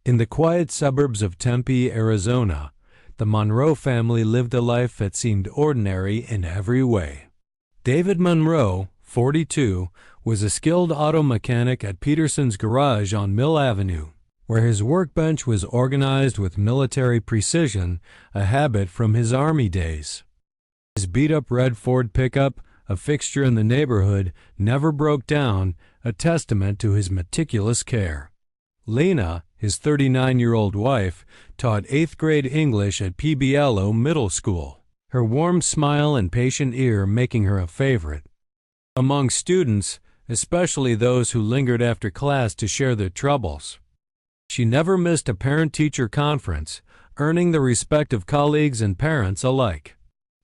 In the quiet suburbs of Tempe, Arizona, the Monroe family lived a life that seemed ordinary in every way. David Monroe, 42, was a skilled auto mechanic at Peterson's garage on Mill Avenue, where his workbench was organized with military precision, a habit from his Army days. His beat-up red Ford pickup, a fixture in the neighborhood, never broke down, a testament to his meticulous care. Lena, his 39-year-old wife, taught 8th grade English at PBLO Middle School, her warm smile and patient ear making her a favorite among students, especially those who lingered after class to share their troubles. She never missed a parent-teacher conference, earning the respect of colleagues and parents alike.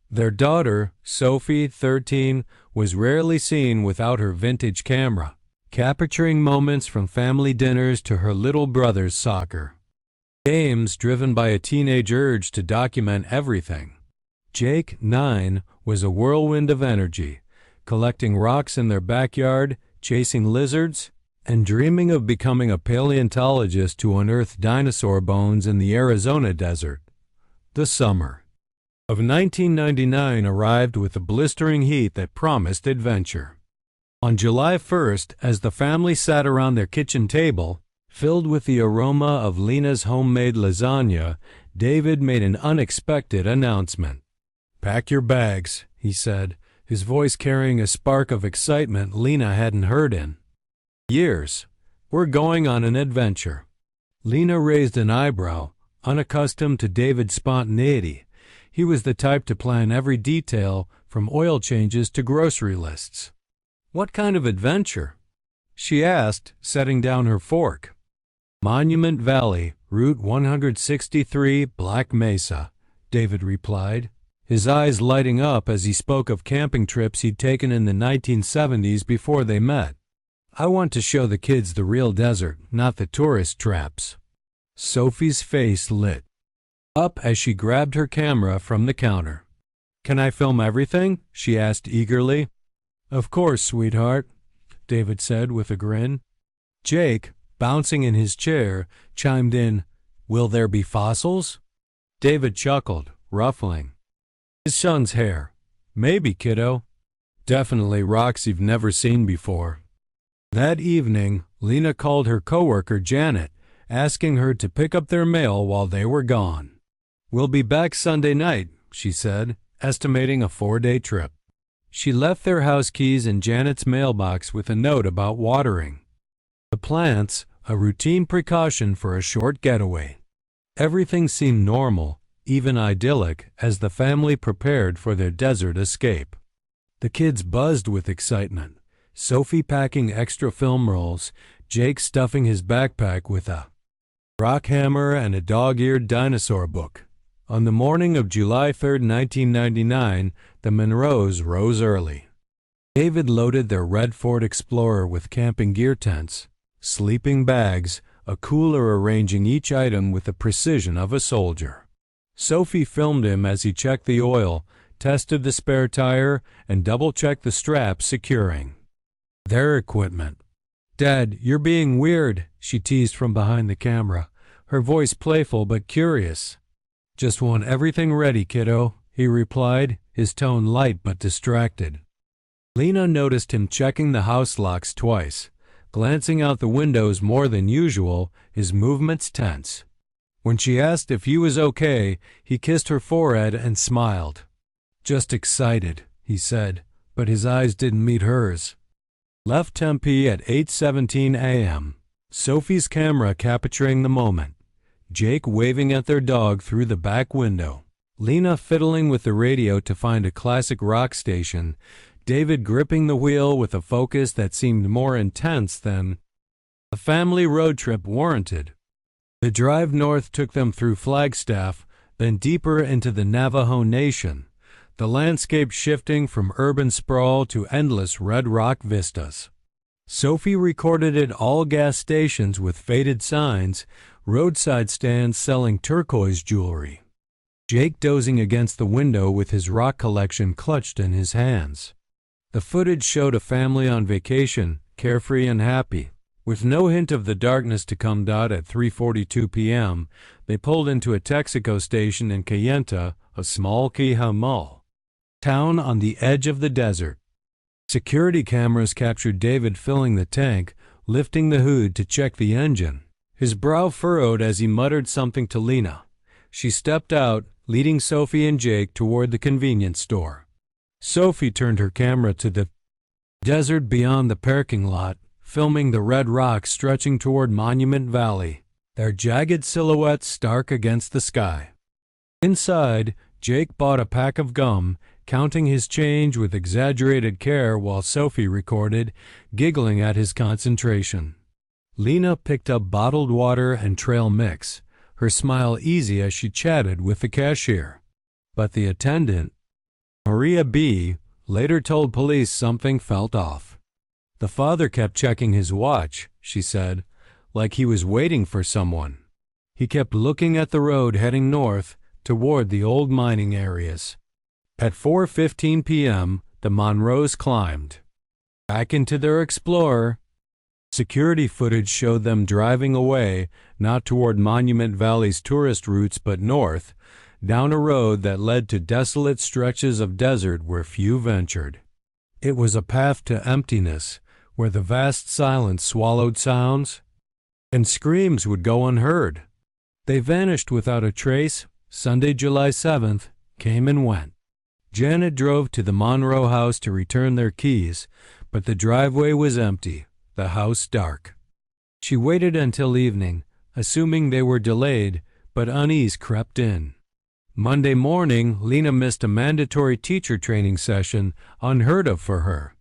Their daughter, Sophie, 13, was rarely seen without her vintage camera, capturing moments from family dinners to her little brother's soccer games driven by a teenage urge to document everything. Jake, 9, was a whirlwind of energy, collecting rocks in their backyard, chasing lizards, and dreaming of becoming a paleontologist to unearth dinosaur bones in the Arizona desert. The summer of 1999 arrived with a blistering heat that promised adventure. On July 1st, as the family sat around their kitchen table, filled with the aroma of Lena's homemade lasagna, David made an unexpected announcement. "Pack your bags," he said, his voice carrying a spark of excitement Lena hadn't heard in years. "We're going on an adventure." Lena raised an eyebrow, unaccustomed to David's spontaneity. He was the type to plan every detail, from oil changes to grocery lists. "What kind of adventure?" she asked, setting down her fork. "Monument Valley, Route 163, Black Mesa," David replied, his eyes lighting up as he spoke of camping trips he'd taken in the 1970s before they met. "I want to show the kids the real desert, not the tourist traps." Sophie's face lit up as she grabbed her camera from the counter. "Can I film everything?" she asked eagerly. "Of course, sweetheart," David said with a grin. Jake, bouncing in his chair, chimed in, "Will there be fossils?" David chuckled, ruffling his son's hair. "Maybe, kiddo. Definitely rocks you've never seen before." That evening, Lena called her coworker Janet, asking her to pick up their mail while they were gone. "We'll be back Sunday night," she said, estimating a 4-day trip. She left their house keys in Janet's mailbox with a note about watering the plants, a routine precaution for a short getaway. Everything seemed normal, even idyllic, as the family prepared for their desert escape. The kids buzzed with excitement, Sophie packing extra film rolls, Jake stuffing his backpack with a rock hammer and a dog-eared dinosaur book. On the morning of July 3, 1999, the Monroes rose early. David loaded their red Ford Explorer with camping gear tents, sleeping bags, a cooler arranging each item with the precision of a soldier. Sophie filmed him as he checked the oil, tested the spare tire, and double-checked the straps securing their equipment. "Dad, you're being weird," she teased from behind the camera, her voice playful but curious. "Just want everything ready, kiddo," he replied, his tone light but distracted. Lena noticed him checking the house locks twice, glancing out the windows more than usual, his movements tense. When she asked if he was okay, he kissed her forehead and smiled. "Just excited," he said, but his eyes didn't meet hers. Left Tempe at 8:17 a.m., Sophie's camera capturing the moment, Jake waving at their dog through the back window, Lena fiddling with the radio to find a classic rock station, David gripping the wheel with a focus that seemed more intense than a family road trip warranted. The drive north took them through Flagstaff, then deeper into the Navajo Nation, the landscape shifting from urban sprawl to endless red rock vistas. Sophie recorded at all gas stations with faded signs, roadside stands selling turquoise jewelry. Jake dozing against the window with his rock collection clutched in his hands. The footage showed a family on vacation, carefree and happy, With no hint of the darkness to come, at 3:42 p.m., they pulled into a Texaco station in Cayenta, a small Cajamal town on the edge of the desert. Security cameras captured David filling the tank, lifting the hood to check the engine. His brow furrowed as he muttered something to Lena. She stepped out, leading Sophie and Jake toward the convenience store. Sophie turned her camera to the desert beyond the parking lot, filming the red rocks stretching toward Monument Valley, their jagged silhouettes stark against the sky. Inside, Jake bought a pack of gum, counting his change with exaggerated care while Sophie recorded, giggling at his concentration. Lena picked up bottled water and trail mix, her smile easy as she chatted with the cashier. But the attendant, Maria B., later told police something felt off. The father kept checking his watch, she said, like he was waiting for someone. He kept looking at the road heading north toward the old mining areas. At 4:15 p.m., the Monroes climbed back into their Explorer. Security footage showed them driving away, not toward Monument Valley's tourist routes but north, down a road that led to desolate stretches of desert where few ventured. It was a path to emptiness, where the vast silence swallowed sounds, and screams would go unheard. They vanished without a trace. Sunday, July 7th, came and went. Janet drove to the Monroe house to return their keys, but the driveway was empty, the house dark. She waited until evening, assuming they were delayed, but unease crept in. Monday morning, Lena missed a mandatory teacher training session, unheard of for her.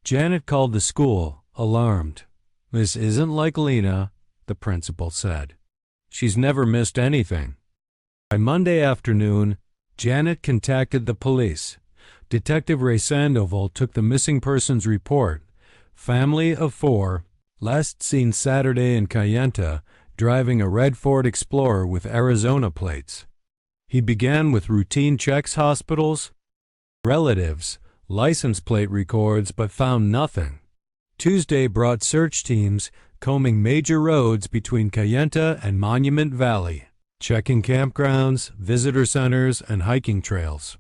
Janet called the school, alarmed. "This isn't like Lena," the principal said. "She's never missed anything." By Monday afternoon, Janet contacted the police. Detective Ray Sandoval took the missing persons report. Family of 4, last seen Saturday in Cayenta, driving a red Ford Explorer with Arizona plates. He began with routine checks, hospitals, relatives, license plate records, but found nothing. Tuesday brought search teams, combing major roads between Cayenta and Monument Valley, checking campgrounds, visitor centers, and hiking trails.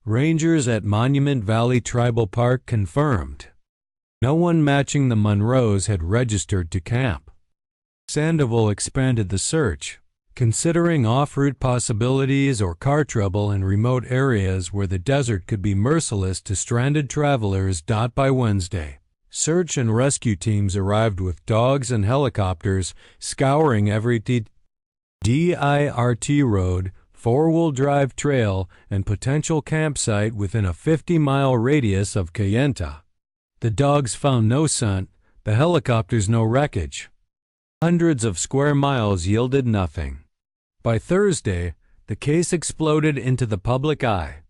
Rangers at Monument Valley Tribal Park confirmed no one matching the Monroes had registered to camp. Sandoval expanded the search, considering off-route possibilities or car trouble in remote areas where the desert could be merciless to stranded travelers. By Wednesday, search and rescue teams arrived with dogs and helicopters, scouring every dirt road, four-wheel drive trail, and potential campsite within a 50-mile radius of Cayenta. The dogs found no scent, the helicopters no wreckage. Hundreds of square miles yielded nothing. By Thursday, the case exploded into the public eye.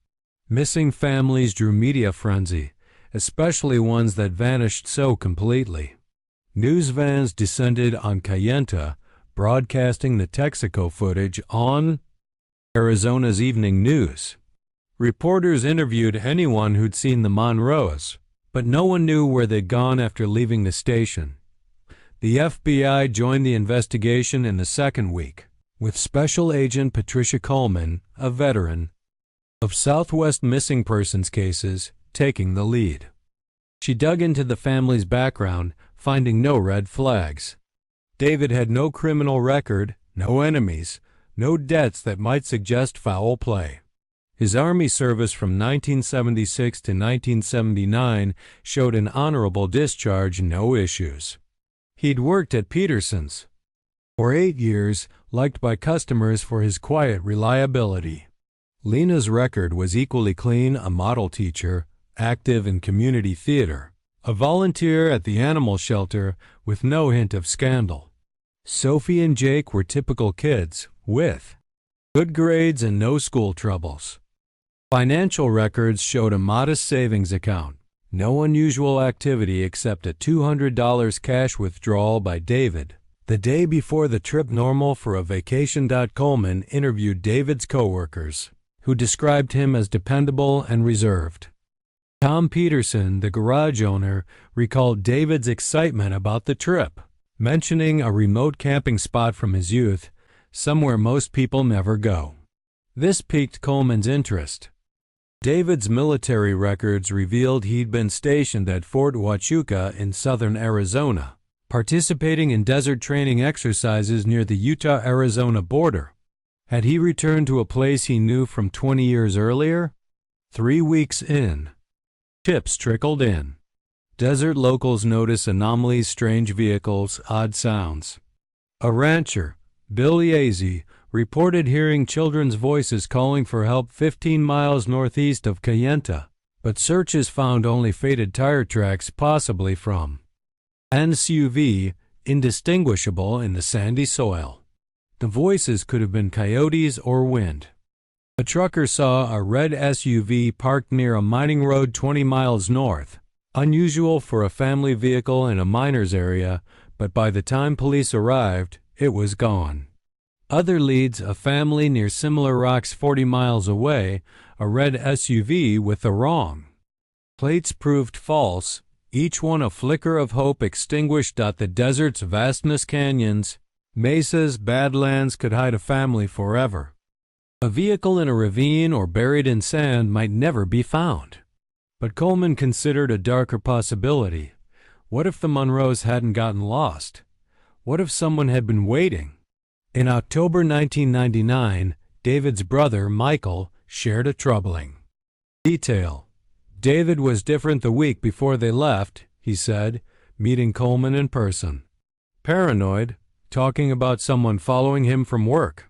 Missing families drew media frenzy, especially ones that vanished so completely. News vans descended on Cayenta, broadcasting the Texaco footage on Arizona's evening news. Reporters interviewed anyone who'd seen the Monroes, but no one knew where they'd gone after leaving the station. The FBI joined the investigation in the second week, with Special Agent Patricia Coleman, a veteran of Southwest missing persons cases, taking the lead. She dug into the family's background, finding no red flags. David had no criminal record, no enemies, no debts that might suggest foul play. His Army service from 1976 to 1979 showed an honorable discharge, no issues. He'd worked at Peterson's for 8 years, liked by customers for his quiet reliability. Lena's record was equally clean: a model teacher, active in community theater, a volunteer at the animal shelter with no hint of scandal. Sophie and Jake were typical kids, with good grades and no school troubles. Financial records showed a modest savings account, no unusual activity except a $200 cash withdrawal by David the day before the trip, normal for a vacation. Coleman interviewed David's coworkers, who described him as dependable and reserved. Tom Peterson, the garage owner, recalled David's excitement about the trip. mentioning a remote camping spot from his youth, somewhere most people never go. This piqued Coleman's interest. David's military records revealed he'd been stationed at Fort Huachuca in southern Arizona, participating in desert training exercises near the Utah-Arizona border. Had he returned to a place he knew from 20 years earlier? 3 weeks in, tips trickled in. Desert locals notice anomalies, strange vehicles, odd sounds. A rancher, Bill Yazzie, reported hearing children's voices calling for help 15 miles northeast of Cayenta, but searches found only faded tire tracks, possibly from an SUV, indistinguishable in the sandy soil. The voices could have been coyotes or wind. A trucker saw a red SUV parked near a mining road 20 miles north, unusual for a family vehicle in a miner's area, but by the time police arrived, it was gone. Other leads: a family near similar rocks 40 miles away, a red SUV with the wrong plates proved false, each one a flicker of hope extinguished. The desert's vastness, canyons, mesas, badlands could hide a family forever. A vehicle in a ravine or buried in sand might never be found. But Coleman considered a darker possibility. What if the Monroes hadn't gotten lost? What if someone had been waiting? In October 1999, David's brother, Michael, shared a troubling detail. David was different the week before they left, he said, meeting Coleman in person. Paranoid, talking about someone following him from work.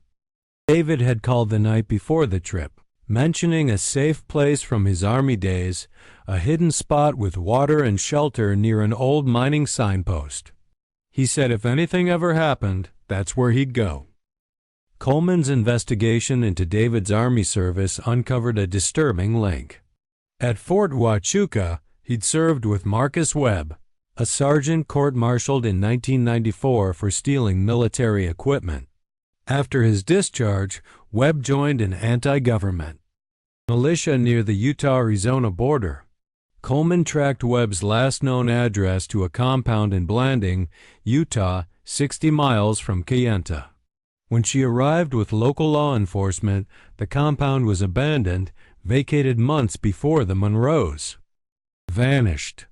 David had called the night before the trip, mentioning a safe place from his Army days, a hidden spot with water and shelter near an old mining signpost. He said if anything ever happened, that's where he'd go. Coleman's investigation into David's Army service uncovered a disturbing link. At Fort Huachuca, he'd served with Marcus Webb, a sergeant court-martialed in 1994 for stealing military equipment. After his discharge, Webb joined an anti-government militia near the Utah-Arizona border. Coleman tracked Webb's last known address to a compound in Blanding, Utah, 60 miles from Cayenta. When she arrived with local law enforcement, the compound was abandoned, vacated months before the Monroes vanished.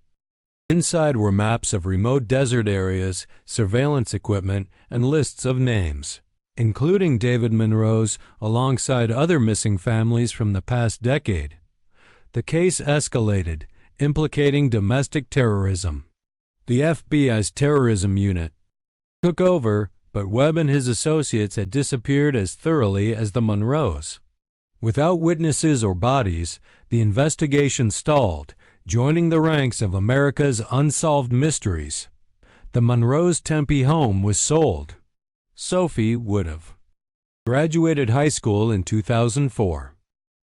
Inside were maps of remote desert areas, surveillance equipment, and lists of names, including David Monroe's, alongside other missing families from the past decade. The case escalated, implicating domestic terrorism. The FBI's terrorism unit took over, but Webb and his associates had disappeared as thoroughly as the Monroes. Without witnesses or bodies, the investigation stalled, joining the ranks of America's unsolved mysteries. The Monroes' Tempe home was sold. Sophie would have graduated high school in 2004.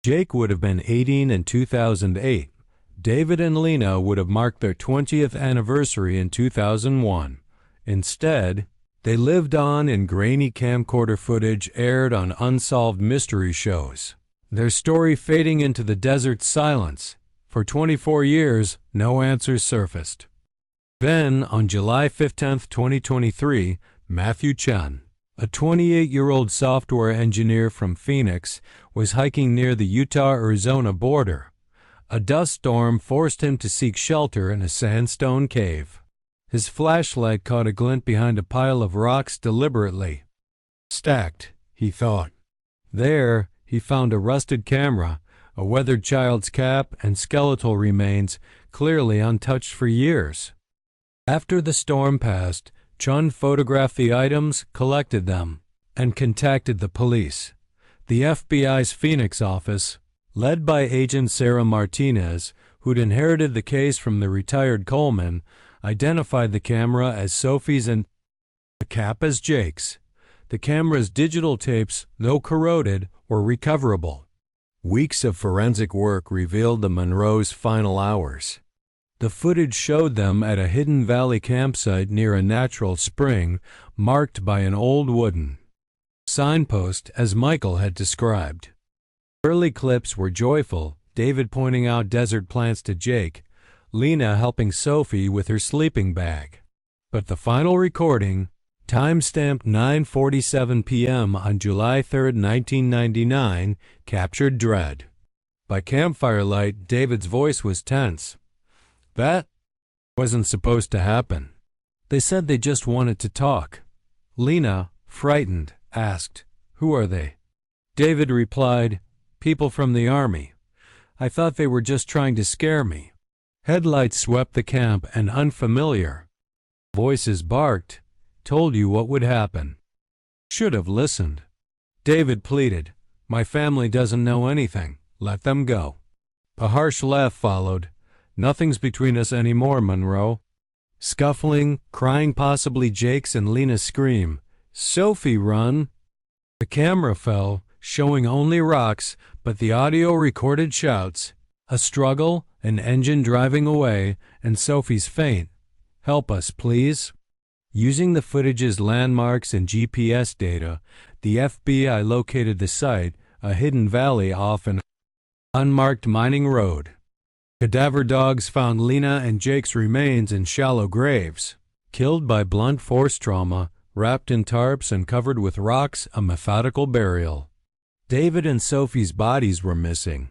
Jake would have been 18 in 2008. David and Lena would have marked their 20th anniversary in 2001. Instead, they lived on in grainy camcorder footage aired on unsolved mystery shows, their story fading into the desert's silence. For 24 years, no answers surfaced. Then, on July 15, 2023, Matthew Chen, a 28-year-old software engineer from Phoenix, was hiking near the Utah-Arizona border. A dust storm forced him to seek shelter in a sandstone cave. His flashlight caught a glint behind a pile of rocks deliberately stacked, he thought. There, he found a rusted camera, a weathered child's cap, and skeletal remains, clearly untouched for years. After the storm passed, Chun photographed the items, collected them, and contacted the police. The FBI's Phoenix office, led by Agent Sarah Martinez, who'd inherited the case from the retired Coleman, identified the camera as Sophie's and the cap as Jake's. The camera's digital tapes, though corroded, were recoverable. Weeks of forensic work revealed the Monroes' final hours. The footage showed them at a hidden valley campsite near a natural spring, marked by an old wooden signpost, as Michael had described. Early clips were joyful, David pointing out desert plants to Jake, Lena helping Sophie with her sleeping bag. But the final recording, time-stamped 9:47 p.m. on July 3, 1999, captured dread. By campfire light, David's voice was tense. That wasn't supposed to happen. They said they just wanted to talk. Lena, frightened, asked, "Who are they?" David replied, "People from the army. I thought they were just trying to scare me." Headlights swept the camp and unfamiliar voices barked, told you what would happen. Should have listened. David pleaded, "My family doesn't know anything. Let them go." A harsh laugh followed. "Nothing's between us anymore, Monroe." Scuffling, crying, possibly Jake's and Lena's scream, "Sophie, run!" The camera fell, showing only rocks, but the audio recorded shouts, a struggle, an engine driving away, and Sophie's faint, "Help us, please." Using the footage's landmarks and GPS data, the FBI located the site, a hidden valley off an unmarked mining road. Cadaver dogs found Lena and Jake's remains in shallow graves, killed by blunt force trauma, wrapped in tarps and covered with rocks, a methodical burial. David and Sophie's bodies were missing.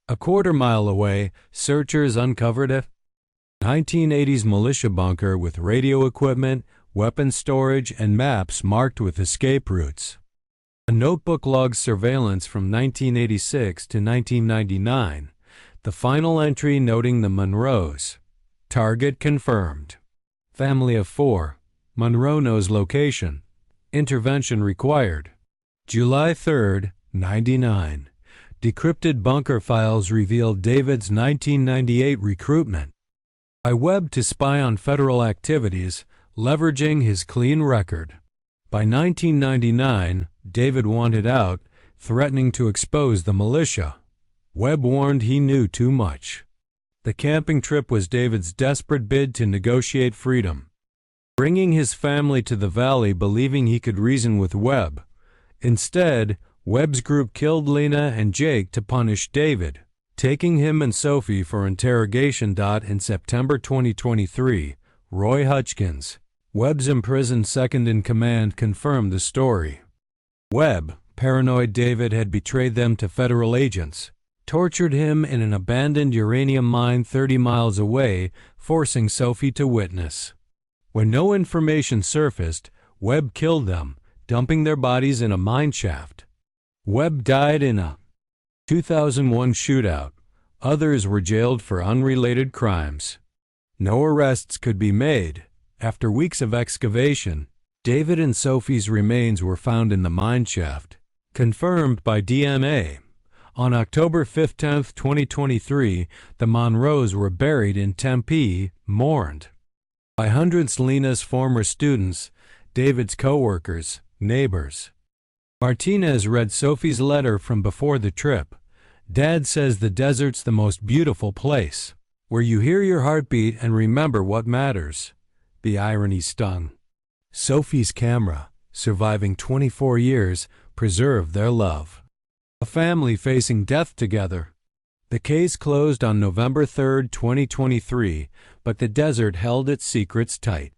A quarter-mile away, searchers uncovered a 1980s militia bunker with radio equipment, weapons storage, and maps marked with escape routes. A notebook logs surveillance from 1986 to 1999, the final entry noting the Monroes. Target confirmed. Family of 4. Monroe knows location. Intervention required. July 3, 99. Decrypted bunker files revealed David's 1998 recruitment by Webb to spy on federal activities, leveraging his clean record. By 1999, David wanted out, threatening to expose the militia. Webb warned he knew too much. The camping trip was David's desperate bid to negotiate freedom, bringing his family to the valley believing he could reason with Webb. Instead, Webb's group killed Lena and Jake to punish David, taking him and Sophie for interrogation. In September 2023, Roy Hutchins, Webb's imprisoned second-in-command, confirmed the story. Webb, paranoid David had betrayed them to federal agents, tortured him in an abandoned uranium mine 30 miles away, forcing Sophie to witness. When no information surfaced, Webb killed them, dumping their bodies in a mine shaft. Webb died in a 2001 shootout. Others were jailed for unrelated crimes. No arrests could be made. After weeks of excavation, David and Sophie's remains were found in the mine shaft, confirmed by DNA. On October 15, 2023, the Monroes were buried in Tempe, mourned by hundreds. Lena's former students, David's co-workers, neighbors. Martinez read Sophie's letter from before the trip. "Dad says the desert's the most beautiful place, where you hear your heartbeat and remember what matters." The irony stung. Sophie's camera, surviving 24 years, preserved their love. A family facing death together. The case closed on November 3, 2023, but the desert held its secrets tight.